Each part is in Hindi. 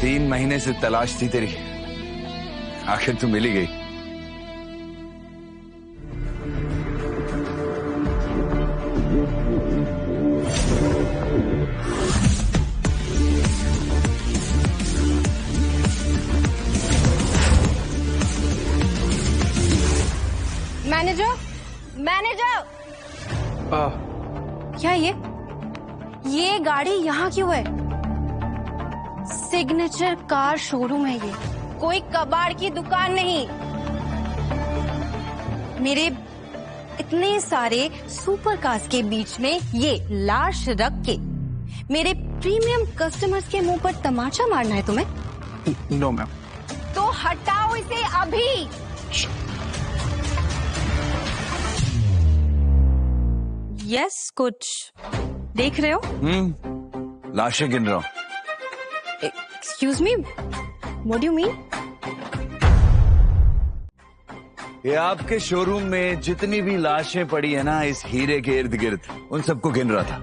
3 महीने से तलाश थी तेरी, आखिर तू मिल ही गई। मैनेजर, मैनेजर, क्या ये गाड़ी यहाँ क्यों है? सिग्नेचर कार शोरूम है ये, कोई कबाड़ की दुकान नहीं। मेरे इतने सारे सुपर कार्स के बीच में ये लाश रख के मेरे प्रीमियम कस्टमर्स के मुंह पर तमाचा मारना है तुम्हें? No ma'am. तो हटाओ इसे अभी। यस, कुछ देख रहे हो? लाशें गिन रहा हूं। Excuse me, what do you mean? ये आपके शोरूम में जितनी भी लाशें पड़ी है ना इस हीरे के इर्द गिर्द, उन सबको गिन रहा था।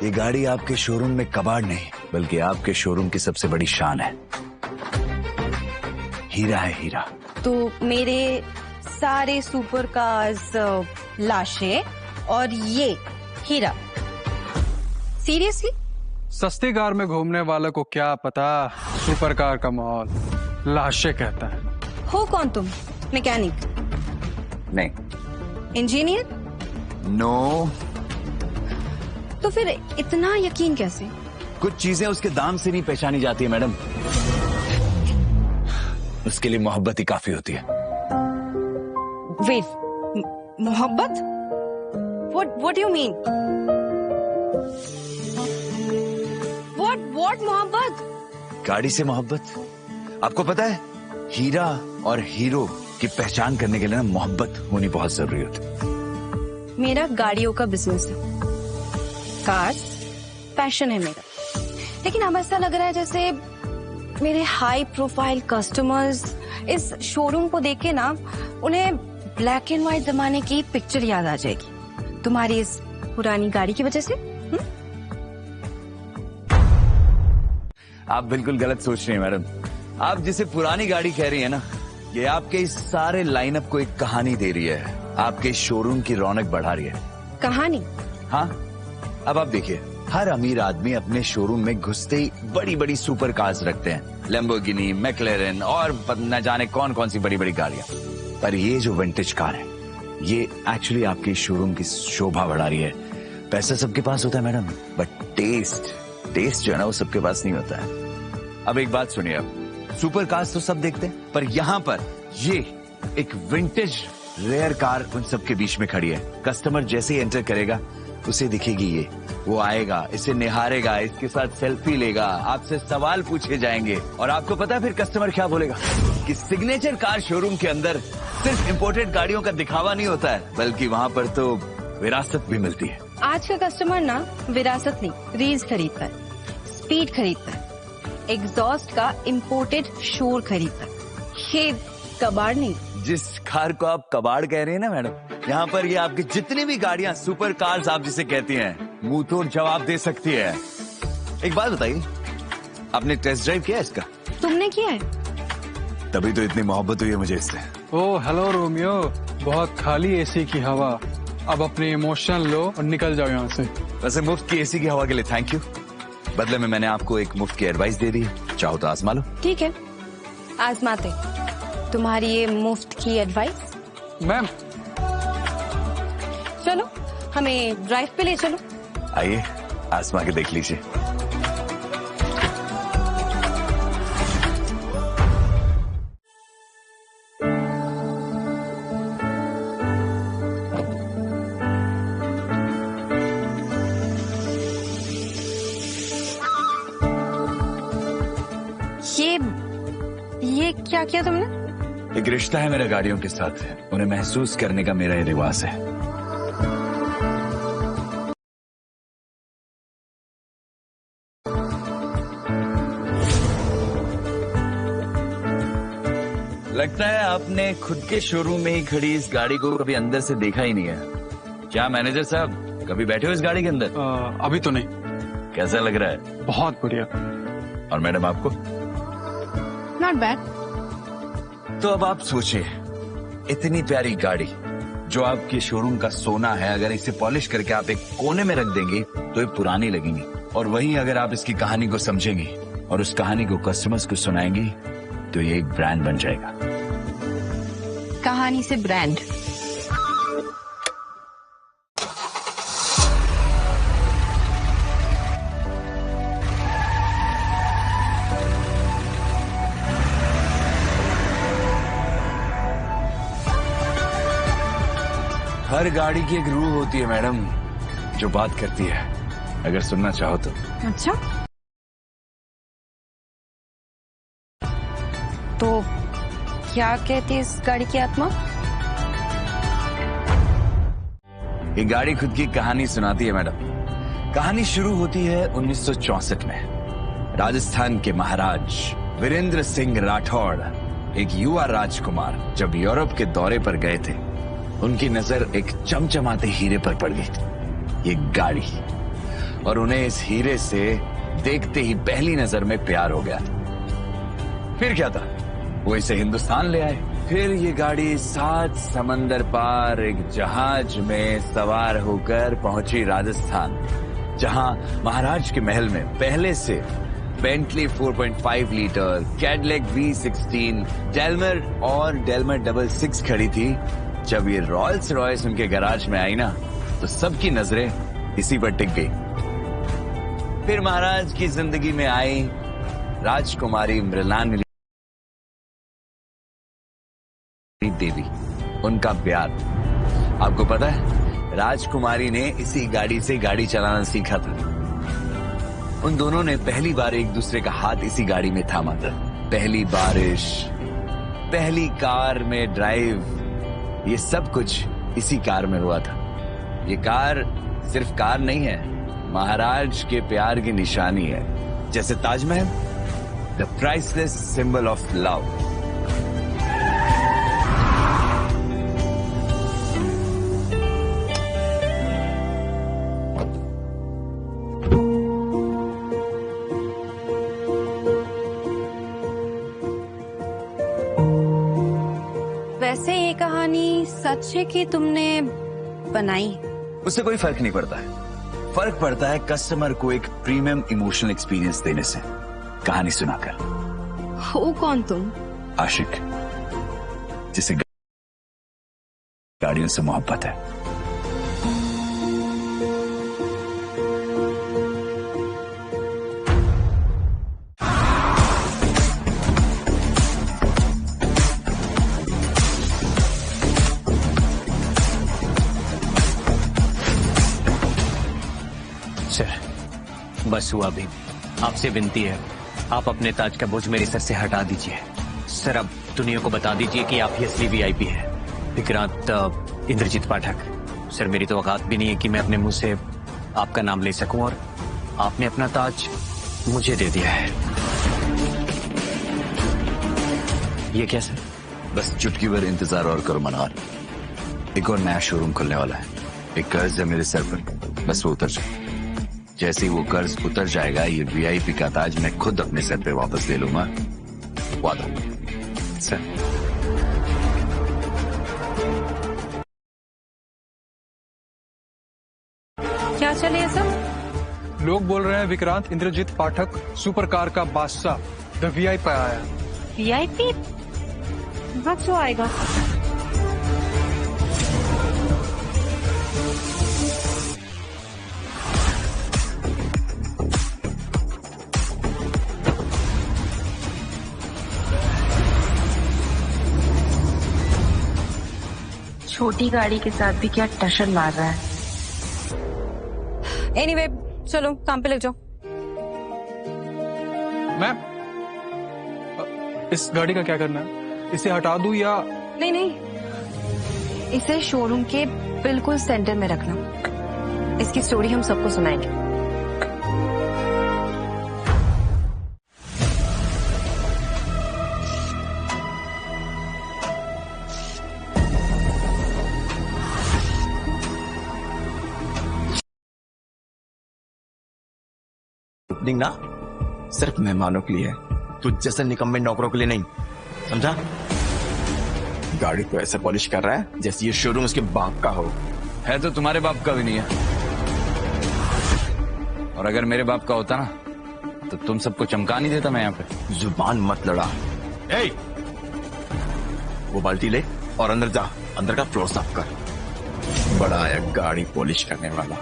ये गाड़ी आपके शोरूम में कबाड़ नहीं बल्कि आपके शोरूम की सबसे बड़ी शान है। हीरा है, हीरा। तो मेरे सारे सुपर कार्स लाशें और ये हीरा, सीरियसली? सस्ती कार में घूमने वाले को क्या पता सुपर कार का माहौल लाशें कहता है। हो कौन तुम? मैकेनिक? नहीं। इंजीनियर? नो। तो फिर इतना यकीन कैसे? कुछ चीजें उसके दाम से नहीं पहचानी जाती है मैडम, उसके लिए मोहब्बत ही काफी होती है। वेट, मोहब्बत? What do you mean? What मोहब्बत? गाड़ी से मोहब्बत। आपको पता है हीरा और हीरो की पहचान करने के लिए ना मोहब्बत होनी बहुत जरूरी होती। मेरा गाड़ियों का बिजनेस है, कार्स पैशन है मेरा, लेकिन अब ऐसा लग रहा है जैसे मेरे हाई प्रोफाइल कस्टमर्स इस शोरूम को देख के ना उन्हें ब्लैक एंड व्हाइट जमाने की पिक्चर याद आ जाएगी तुम्हारी इस पुरानी गाड़ी की वजह से। आप बिल्कुल गलत सोच रही हैं मैडम। आप जिसे पुरानी गाड़ी कह रही है ना, ये आपके इस सारे लाइनअप को एक कहानी दे रही है, आपके शोरूम की रौनक बढ़ा रही है। कहानी? हाँ, अब आप देखिए, हर अमीर आदमी अपने शोरूम में घुसते ही बड़ी बड़ी सुपर कार्स रखते हैं, लैम्बोर्गिनी, मैक्लेरन और न जाने कौन कौन सी बड़ी बड़ी गाड़ियां। पर ये जो विंटेज कार है, ये एक्चुअली आपके शोरूम की शोभा बढ़ा रही है। पैसा सबके पास होता है मैडम, बट टेस्ट जो है ना वो सबके पास नहीं होता है। अब एक बात सुनिए, अब सुपर कार्स तो सब देखते हैं, पर यहाँ पर ये एक विंटेज रेयर कार उन सबके बीच में खड़ी है। कस्टमर जैसे ही एंटर करेगा उसे दिखेगी ये, वो आएगा, इसे निहारेगा, इसके साथ सेल्फी लेगा, आपसे सवाल पूछे जाएंगे, और आपको पता है फिर कस्टमर क्या बोलेगा कि सिग्नेचर कार शोरूम के अंदर सिर्फ इंपोर्टेड गाड़ियों का दिखावा नहीं होता है, बल्कि वहाँ पर तो विरासत भी मिलती है। आज का कस्टमर ना विरासत नहीं, रील्स खरीदता है, स्पीड खरीदता है, एग्जॉस्ट का इंपोर्टेड शोर खरीदता है, ये कबाड़ नहीं। जिस कार को आप कबाड़ कह रहे हैं ना मैडम, यहाँ पर ये आपकी जितनी भी गाड़ियां सुपर कार्स आप जिसे कहती हैं, मुंह तोड़ जवाब दे सकती है। एक बात बताइए, आपने टेस्ट ड्राइव किया इसका? तुमने किया है? तभी तो इतनी मोहब्बत हुई है मुझे इससे। ओह हेलो रोमियो, बहुत खाली एसी की हवा, अब अपने इमोशन लो और निकल जाओ यहाँ से। वैसे मुफ्त की एसी की हवा के लिए थैंक यू, बदले में मैंने आपको एक मुफ्त की एडवाइस दे दी है, चाहो तो आजमा लो। ठीक है, आजमाते। तुम्हारी ये मुफ्त की एडवाइस? मैम चलो हमें ड्राइव पे ले चलो। आइए आजमा के देख लीजिए। ये क्या किया तुमने? एक रिश्ता है मेरा गाड़ियों के साथ, उन्हें महसूस करने का मेरा ये रिवाज है। लगता है आपने खुद के शोरूम में ही खड़ी इस गाड़ी को कभी अंदर से देखा ही नहीं है। क्या मैनेजर साहब, कभी बैठे हो इस गाड़ी के अंदर? अभी तो नहीं। कैसा लग रहा है? बहुत बढ़िया। और मैडम आपको? Not bad. तो अब आप सोचिए, इतनी प्यारी गाड़ी जो आपके शोरूम का सोना है, अगर इसे पॉलिश करके आप एक कोने में रख देंगे तो ये पुरानी लगेंगी, और वहीं अगर आप इसकी कहानी को समझेंगे और उस कहानी को कस्टमर्स को सुनाएंगी तो ये एक ब्रांड बन जाएगा। कहानी से ब्रांड? हर गाड़ी की एक रूह होती है मैडम, जो बात करती है, अगर सुनना चाहो तो। अच्छा, तो क्या कहती है इस गाड़ी की आत्मा? ये गाड़ी खुद की कहानी सुनाती है मैडम। कहानी शुरू होती है 1964 में। राजस्थान के महाराज वीरेंद्र सिंह राठौड़, एक युवा राजकुमार, जब यूरोप के दौरे पर गए थे, उनकी नजर एक चमचमाते हीरे पर पड़ गई, ये गाड़ी, और उन्हें इस हीरे से देखते ही पहली नजर में प्यार हो गया। फिर क्या था, वो इसे हिंदुस्तान ले आए। फिर ये गाड़ी 7 समंदर पार एक जहाज में सवार होकर पहुंची राजस्थान, जहां महाराज के महल में पहले से बेंटली 4.5 लीटर, कैडिलैक V16, डेलमर और डेलमर 66 खड़ी थी। जब ये रॉयल्स रॉयस उनके गैराज में आई ना, तो सबकी नजरें इसी पर टिक गई। फिर महाराज की जिंदगी में आई राजकुमारी मृणालिनी देवी, उनका प्यार। आपको पता है, राजकुमारी ने इसी गाड़ी से गाड़ी चलाना सीखा था। उन दोनों ने पहली बार एक दूसरे का हाथ इसी गाड़ी में थामा था। पहली बारिश, पहली कार में ड्राइव, ये सब कुछ इसी कार में हुआ था। ये कार सिर्फ कार नहीं है, महाराज के प्यार की निशानी है, जैसे Taj Mahal, the priceless symbol of love. वैसे ये कहानी सच है कि तुमने बनाई? उससे कोई फर्क नहीं पड़ता है। फर्क पड़ता है कस्टमर को एक प्रीमियम इमोशनल एक्सपीरियंस देने से, कहानी सुनाकर। हो कौन तुम? आशिक, जिसे गाड़ियों से मोहब्बत है। सर, बस हुआ अभी। आपसे विनती है, आप अपने ताज का बोझ मेरे सर से हटा दीजिए। सर, अब दुनिया को बता दीजिए कि आप ही असली VIP है, विक्रांत इंद्रजीत पाठक। सर, मेरी तो औकात भी नहीं है कि मैं अपने मुंह से आपका नाम ले सकूं, और आपने अपना ताज मुझे दे दिया है। ये क्या सर? बस चुटकी भर इंतजार और करो मनोहर, एक और नया शोरूम खुलने वाला है। एक कर्ज है मेरे सर पर, बस वो उतर जाए। जैसे ही वो कर्ज उतर जाएगा, ये VIP का ताज मैं खुद अपने सर पे वापस ले लूंगा, वादा। सर, क्या चले ये सब? लोग बोल रहे हैं विक्रांत इंद्रजीत पाठक सुपर कार का बादशाह द VIP आया। VIP? वक्त जो आएगा। छोटी गाड़ी के साथ भी क्या टशन मार रहा है। एनीवे, चलो काम पे लग जाओ। मैम, इस गाड़ी का क्या करना है? इसे हटा दूं या? नहीं नहीं, इसे शोरूम के बिल्कुल सेंटर में रखना। इसकी स्टोरी हम सबको सुनाएंगे। ना सिर्फ मेहमानों के लिए है, तुझ जैसे निकम्मे नौकरों के लिए नहीं, समझा? गाड़ी तो ऐसे पॉलिश कर रहा है जैसे ये शोरूम उसके बाप का हो। है तो तुम्हारे बाप का भी नहीं है, और अगर मेरे बाप का होता ना तो तुम सबको चमका नहीं देता मैं यहाँ पे। जुबान मत लड़ा। ए, वो बाल्टी ले और अंदर जा, अंदर का फ्लोर साफ कर। बड़ा आया गाड़ी पॉलिश करने वाला।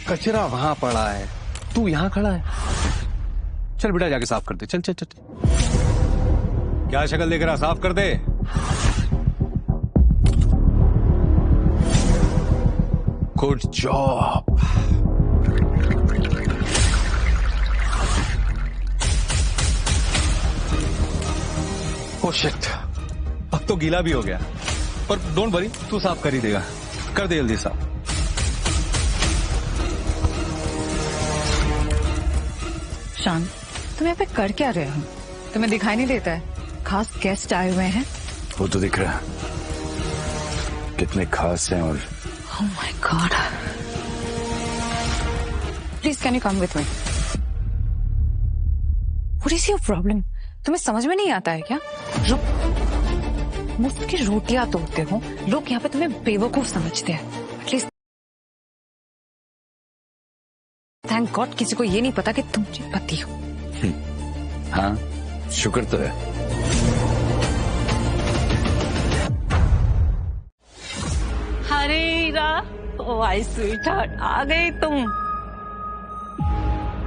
कचरा वहां पड़ा है, तू यहाँ खड़ा है। चल बेटा जाके साफ कर दे, चल चल चल। क्या शक्ल देख रहा, साफ कर दे। Good job. ओह शिट, अब तो गीला भी हो गया, पर डोंट वरी, तू साफ कर ही देगा। कर दे जल्दी साफ। शान, तुम यहाँ पे कर क्या रहे हो? तुम्हें दिखाई नहीं देता है खास गेस्ट आए हुए हैं? वो तो दिख रहा है कितने खास हैं। और Oh my God. Please can you come with me? What is your problem? तुम्हें समझ में नहीं आता है क्या? मुफ्त की रोटियां तोड़ते हो, लोग यहाँ पे तुम्हें बेवकूफ समझते हैं। एटलीस्ट थैंक गॉड किसी को ये नहीं पता कि तुम मेरे पति हो। हाँ, शुक्र तो है। अरे हीरा, ओ आई स्वीटहार्ट, आ गई तुम।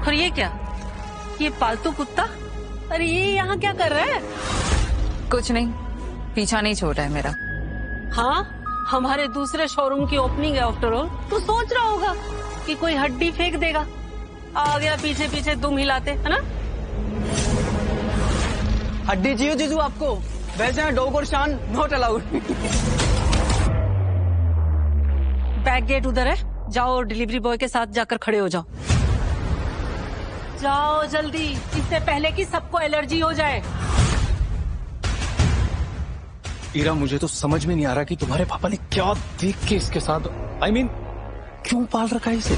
और ये क्या, ये पालतू कुत्ता? अरे ये यहाँ क्या कर रहा है? कुछ नहीं, पीछा नहीं छोड़ा है मेरा। हाँ, हमारे दूसरे शोरूम की ओपनिंग है आफ्टर ऑल। तू सोच रहा होगा कि कोई हड्डी फेंक देगा, आ गया पीछे पीछे दुम हिलाते, है ना? हड्डी चाहिए जीजू आपको? वैसे डॉग और शान नॉट अलाउड। बैक गेट उधर है, जाओ और डिलीवरी बॉय के साथ जाकर खड़े हो जाओ। जाओ जल्दी, इससे पहले कि सबको एलर्जी हो जाए। ईरा, मुझे तो समझ में नहीं आ रहा कि तुम्हारे पापा ने क्या देख के इसके साथ, I mean, क्यों पाल रखा है इसे?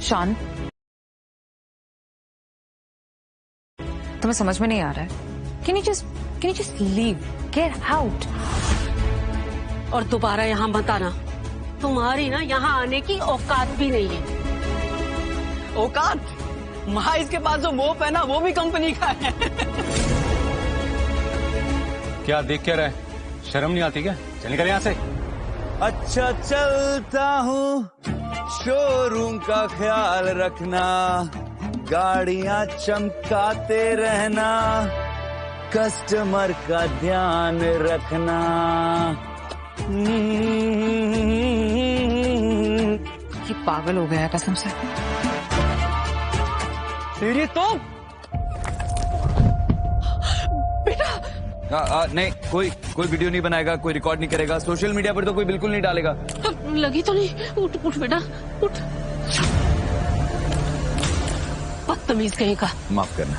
शान, तुम्हें समझ में नहीं आ रहा है? Can you just leave? Get out. और दोबारा यहाँ मत आना, तुम्हारी ना यहाँ आने की औकात भी नहीं है। औकात? माँ, इसके पास जो मोप है ना, वो भी कंपनी का है। क्या देख क्या रहा है? शर्म नहीं आती क्या? चल निकल यहाँ से। अच्छा चलता हूँ, शोरूम का ख्याल रखना, गाड़ियाँ चमकाते रहना, कस्टमर का ध्यान रखना। ये पागल हो गया है कसम से। तेरी तो नहीं, कोई वीडियो नहीं बनाएगा, कोई रिकॉर्ड नहीं करेगा, सोशल मीडिया पर तो कोई बिल्कुल नहीं डालेगा। लगी तो नहीं? उठ उठ बेटा, उठ। बदतमीज कहीं का। माफ करना।